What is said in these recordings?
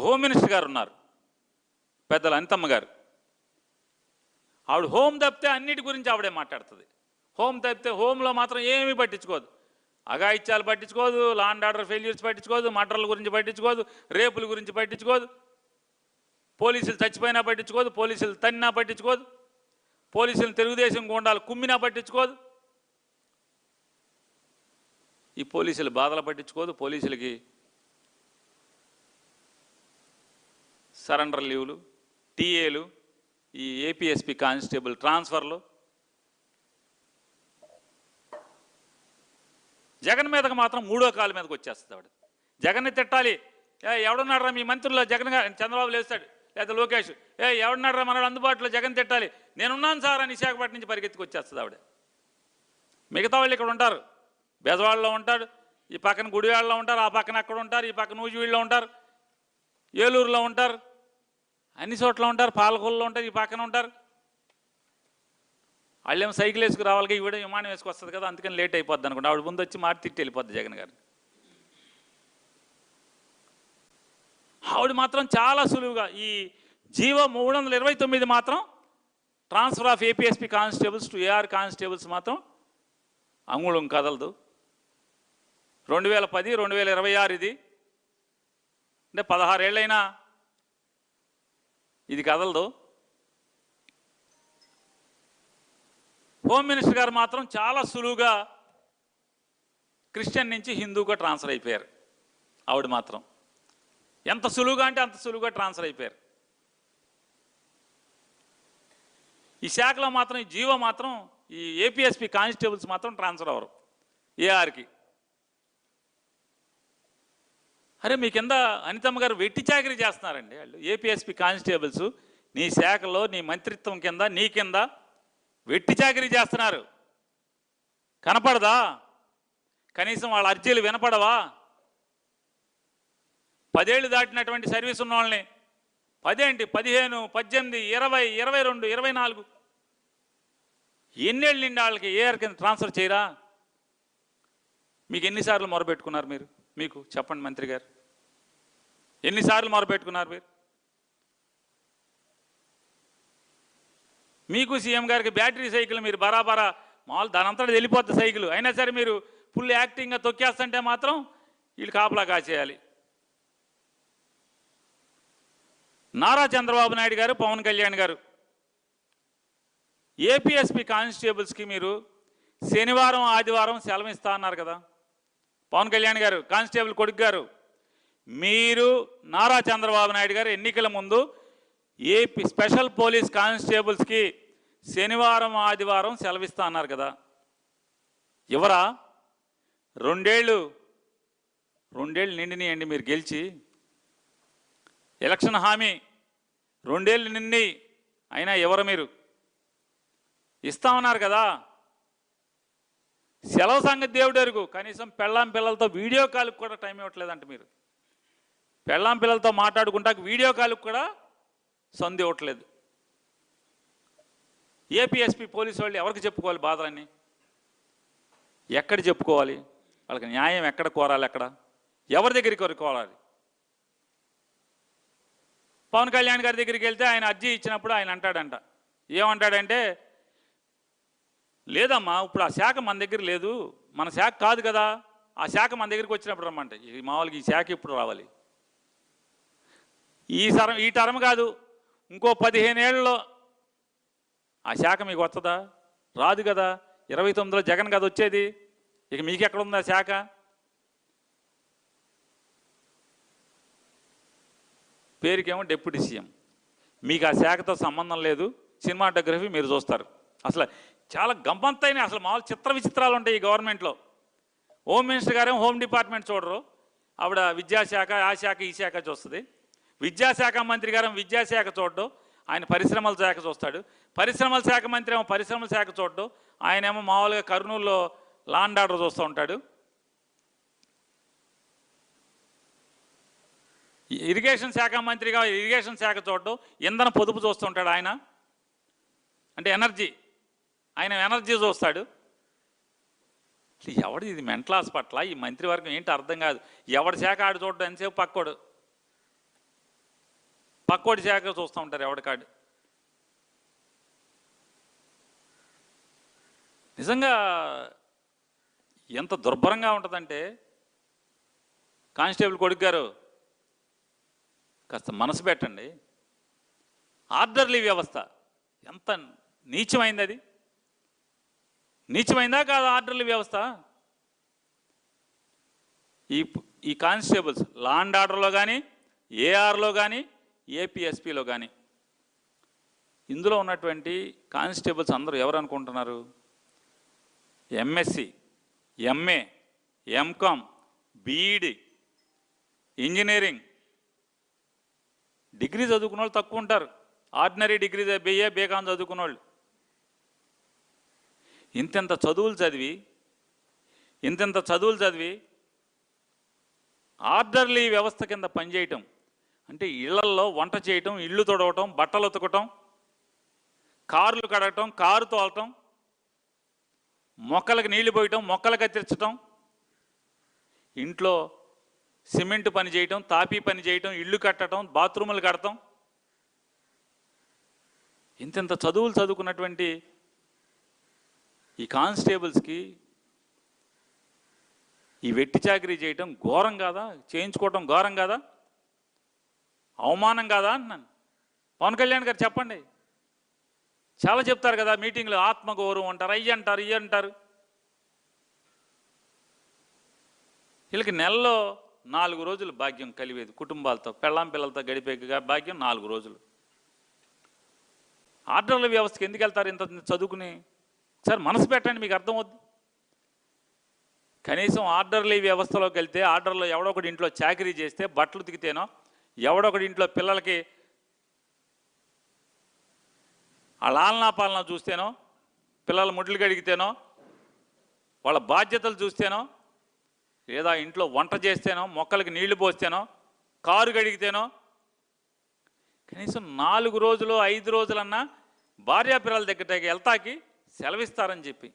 Home minister గారు ఉన్నారు, పెద్దలు అనితమ్మ గారు. ఆవిడ హోమ్ తప్పితే అన్నిటి గురించి ఆవిడే మాట్లాడుతుంది. హోమ్ తప్పితే హోమ్లో మాత్రం ఏమీ పట్టించుకోదు. అఘాయిత్యాలు పట్టించుకోదు, లా అండ్ ఆర్డర్ ఫెయిల్యూర్స్ పట్టించుకోదు, మర్డర్ల గురించి పట్టించుకోదు, రేపుల గురించి పట్టించుకోదు, పోలీసులు చచ్చిపోయినా పట్టించుకోదు, పోలీసులు తన్నినా పట్టించుకోదు, పోలీసులు తెలుగుదేశం గుండాలు కుమ్మినా పట్టించుకోదు, ఈ పోలీసులు బాధలు పట్టించుకోదు, పోలీసులకి సరెండర్ లీవ్లు, టీఏలు, ఈ ఏపీఎస్పీ కానిస్టేబుల్ ట్రాన్స్ఫర్లు. జగన్ మీదకి మాత్రం మూడో కాలు మీదకి వచ్చేస్తుంది ఆవిడ. జగన్ని తిట్టాలి, ఎవడున్నారా మీ మంత్రుల్లో, జగన్ గారు చంద్రబాబు లేస్తాడు, లేదా లోకేష్, ఎవడున్నారా మనడు అందుబాటులో, జగన్ తిట్టాలి, నేనున్నాను సార్ అని విశాఖపట్నం నుంచి పరిగెత్తుకు వచ్చేస్తుంది ఆవిడ. మిగతా వాళ్ళు ఇక్కడ ఉంటారు, బెజవాడలో ఉంటాడు, ఈ పక్కన గుడివాడలో ఉంటారు, ఆ పక్కన అక్కడ ఉంటారు, ఈ పక్కన నూజివీడులో ఉంటారు, ఏలూరులో ఉంటారు, అన్ని చోట్ల ఉంటారు, పాలకొల్లో ఉంటారు, ఈ పక్కన ఉంటారు. వాళ్ళేమో సైకిల్ వేసుకు రావాలి, ఈవిడ విమానం వేసుకొస్తుంది కదా, అందుకని లేట్ అయిపోద్ది అనుకుంటా. ఆవిడ ముందు వచ్చి మాట తిట్టి వెళ్ళిపోద్ది జగన్ గారు. ఆవిడ మాత్రం చాలా సులువుగా ఈ జీవో 329 మాత్రం transfer of APSP constables to AR constables మాత్రం అంగుళం కదలదు. 2010, 2026 ఇది అంటే 16 ఏళ్ళైనా ఇది కదలదు. హోమ్ మినిస్టర్ గారు మాత్రం చాలా సులువుగా క్రిస్టియన్ నుంచి హిందూగా ట్రాన్స్ఫర్ అయిపోయారు. ఆవిడ మాత్రం ఎంత సులువుగా అంటే అంత సులువుగా ట్రాన్స్ఫర్ అయిపోయారు. ఈ శాఖలో మాత్రం ఈ జీవో మాత్రం ఈ ఏపీఎస్పీ కానిస్టేబుల్స్ మాత్రం ట్రాన్స్ఫర్ అవ్వరు ఏఆర్కి. అరే మీ కింద అనితమ్మ గారు వెట్టి చాకరీ చేస్తున్నారండి వాళ్ళు. ఏపీఎస్పీ కానిస్టేబుల్స్ నీ శాఖలో నీ మంత్రిత్వం కింద నీ కింద వెట్టి చాకరీ చేస్తున్నారు. కనపడదా? కనీసం వాళ్ళ అర్జీలు వినపడవా? 10 ఏళ్ళు దాటినటువంటి సర్వీస్ ఉన్న వాళ్ళని 10 ఏంటి 15, 18, 20, 22, 24 ఎన్నేళ్ళు నిండి వాళ్ళకి ఏఆర్ కింద ట్రాన్స్ఫర్ చేయరా? మీకు ఎన్నిసార్లు మొరబెట్టుకున్నారు మీరు? మీకు చెప్పండి మంత్రి గారు, ఎన్నిసార్లు మొరబెట్టుకున్నారు మీరు? మీకు సీఎం గారికి బ్యాటరీ సైకిల్ మీరు బరాబరా మామూలు దానంతటా వెళ్ళిపోద్ది సైకిల్, అయినా సరే మీరు ఫుల్ యాక్టింగ్గా తొక్కేస్తుంటే మాత్రం వీళ్ళు కాపలా కాచేయాలి. నారా చంద్రబాబు నాయుడు గారు, పవన్ కళ్యాణ్ గారు ఏపీఎస్పీ కానిస్టేబుల్స్కి మీరు శనివారం ఆదివారం సెలవు ఇస్తా అన్నారు కదా. పవన్ కళ్యాణ్ గారు, కానిస్టేబుల్ కొడుకు గారు, మీరు నారా చంద్రబాబు నాయుడు గారు ఎన్నికల ముందు ఏపీ స్పెషల్ పోలీస్ కానిస్టేబుల్స్కి శనివారం ఆదివారం సెలవిస్తా అన్నారు కదా. ఎవరా? 2 ఏళ్ళు నిండినాయండి మీరు గెలిచి. ఎలక్షన్ హామీ 2 ఏళ్ళు నిండి అయినా ఎవరు మీరు? ఇస్తామన్నారు కదా. సెలవు సంగతి దేవుడు ఎరుగు. కనీసం పెళ్ళాం పిల్లలతో వీడియో కాల్కి కూడా టైం ఇవ్వట్లేదంట మీరు. పెళ్ళాం పిల్లలతో మాట్లాడుకుంటాక వీడియో కాల్కి కూడా సంధి ఇవ్వట్లేదు. ఏపీఎస్పీ పోలీసు వాళ్ళు ఎవరికి చెప్పుకోవాలి బాధలన్నీ? ఎక్కడ చెప్పుకోవాలి? వాళ్ళకి న్యాయం ఎక్కడ కోరాలి? ఎక్కడ ఎవరి దగ్గరికి కోరాలి? పవన్ కళ్యాణ్ గారి దగ్గరికి వెళ్తే ఆయన అర్జీ ఇచ్చినప్పుడు ఆయన అంటాడంట, ఏమంటాడంటే, లేదమ్మా ఇప్పుడు ఆ శాఖ మన దగ్గర లేదు, మన శాఖ కాదు కదా, ఆ శాఖ మన దగ్గరికి వచ్చినప్పుడు రమ్మంటే. ఈ మామూలుగా ఈ శాఖ ఇప్పుడు రావాలి, ఈ టర్మ్ కాదు, ఇంకో 15 ఏళ్ళలో ఆ శాఖ మీకు వస్తుందా? రాదు కదా. 29లో జగన్ కదా వచ్చేది, ఇక మీకు ఎక్కడ ఉంది ఆ శాఖ? పేరుకేమో డిప్యూటీ సీఎం, మీకు ఆ శాఖతో సంబంధం లేదు. సినిమాటోగ్రఫీ మీరు చూస్తారు. అసలు చాలా గంపంతైన అసలు మామూలు చిత్ర విచిత్రాలు ఉంటాయి ఈ గవర్నమెంట్లో. హోమ్ మినిస్టర్ గారేమో హోమ్ డిపార్ట్మెంట్ చూడరు, ఆవిడ విద్యాశాఖ, ఆ శాఖ ఈ శాఖ చూస్తుంది. విద్యాశాఖ మంత్రి గారు విద్యాశాఖ చూడడు, ఆయన పరిశ్రమల శాఖ చూస్తాడు. పరిశ్రమల శాఖ మంత్రి ఏమో పరిశ్రమల శాఖ చూడడు, ఆయనేమో మామూలుగా కర్నూలులో లా అండ్ ఆర్డర్ చూస్తూ ఉంటాడు. ఇరిగేషన్ శాఖ మంత్రిగా ఇరిగేషన్ శాఖ చూడడం, ఇంధన పొదుపు చూస్తుంటాడు ఆయన, అంటే ఎనర్జీ, ఆయన ఎనర్జీ చూస్తాడు. ఎవడు ఇది మెంటల్ హాస్పిటల్? ఈ మంత్రివర్గం ఏంటి అర్థం కాదు. ఎవడి శాఖ ఆడు చూడడం ఎంతసేపు పక్కోడు. పక్కోటి శాఖ చూస్తూ ఉంటారు ఎవడికాడు. నిజంగా ఎంత దుర్భరంగా ఉంటుందంటే, కానిస్టేబుల్ కొడుకు గారు కాస్త మనసు పెట్టండి. ఆర్డర్లీ వ్యవస్థ ఎంత నీచమైంది, అది నీచమైందా కాదు ఆర్డర్లీ వ్యవస్థ? ఈ కానిస్టేబుల్స్ లా అండ్ ఆర్డర్లో కానీ, ఏఆర్లో కానీ, ఏపీఎస్పీలో కానీ, ఇందులో ఉన్నటువంటి కానిస్టేబుల్స్ అందరూ ఎవరు అనుకుంటున్నారు? MSc, MA, MCom, BEd, engineering degree చదువుకున్న వాళ్ళు తక్కువ ఉంటారు. ఆర్డినరీ డిగ్రీ బిఏ బీకాం చదువుకున్న వాళ్ళు ఇంతెంత చదువులు చదివి ఆర్డర్లీ వ్యవస్థ కింద పనిచేయటం అంటే ఇళ్లల్లో వంట చేయటం, ఇళ్ళు తొడవటం, బట్టలు ఉతకటం, కార్లు కడగటం, కారు తోలటం, మొక్కలకు నీళ్లు పోయటం, మొక్కలు కత్తిరించటం, ఇంట్లో సిమెంట్ పని చేయటం, తాపీ పని చేయటం, ఇళ్ళు కట్టడం, బాత్రూములు కడటం, ఇంతెంత చదువులు చదువుకున్నటువంటి ఈ కానిస్టేబుల్స్కి ఈ వెట్టి చాకరీ చేయటం ఘోరం కాదా? చేయించుకోవటం ఘోరం కాదా? అవమానం కాదా అంటున్నాను. పవన్ కళ్యాణ్ గారు చెప్పండి. చాలా చెప్తారు కదా మీటింగ్లో, ఆత్మగౌరవం అంటారు, అయ్యి అంటారు, ఇయ్యి అంటారు. వీళ్ళకి నెలలో 4 రోజులు భాగ్యం కలివేది, కుటుంబాలతో పెళ్ళాం పిల్లలతో గడిపే భాగ్యం 4 రోజులు. ఆర్డర్ల వ్యవస్థకి ఎందుకు వెళ్తారు ఇంత చదువుకుని? సార్ మనసు పెట్టండి, మీకు అర్థమవుద్ది. కనీసం ఆర్డర్లీ వ్యవస్థలోకి వెళ్తే, ఆర్డర్లో ఎవడో ఒకటి ఇంట్లో చాకరీ చేస్తే, బట్టలు ఉతికితేనో, ఎవడొకటి ఇంట్లో పిల్లలకి వాళ్ళ ఆలనా పాలన చూస్తేనో, పిల్లల ముడ్లు కడిగితేనో, వాళ్ళ బాధ్యతలు చూస్తేనో, లేదా ఇంట్లో వంట చేస్తేనో, మొక్కలకి నీళ్లు పోస్తేనో, కారు కడిగితేనో, కనీసం 4 రోజులు 5 రోజులన్నా భార్యాపిల్లల దగ్గరికి వెళ్తాకి సెలవిస్తారని చెప్పి,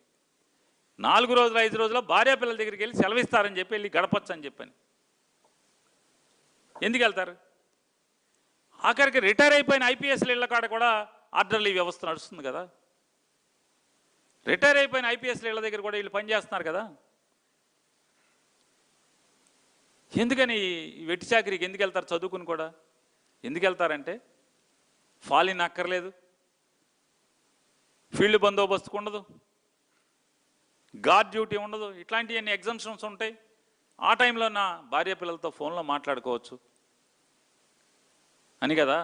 4 రోజులు 5 రోజుల్లో భార్యాపిల్లల దగ్గరికి వెళ్ళి సెలవిస్తారని చెప్పి వెళ్ళి గడపచ్చు అని చెప్పని ఎందుకు వెళ్తారు? ఆఖరికి రిటైర్ అయిపోయిన ఐపీఎస్ల ఇళ్ళ కాడ కూడా ఆర్డర్లీ వ్యవస్థ నడుస్తుంది కదా. రిటైర్ అయిపోయిన ఐపీఎస్ల ఇళ్ళ దగ్గర కూడా వీళ్ళు పనిచేస్తున్నారు కదా. ఎందుకని వెట్టి చాకరీకి ఎందుకు వెళ్తారు? చదువుకుని కూడా ఎందుకు వెళ్తారంటే, ఫాలిన్ అక్కర్లేదు, ఫీల్డ్ బందోబస్తుకు ఉండదు, గార్డ్ డ్యూటీ ఉండదు, ఇట్లాంటివన్నీ ఎగ్జామ్షన్స్ ఉంటాయి. ఆ టైంలో నా భార్య పిల్లలతో ఫోన్లో మాట్లాడుకోవచ్చు అని కదా.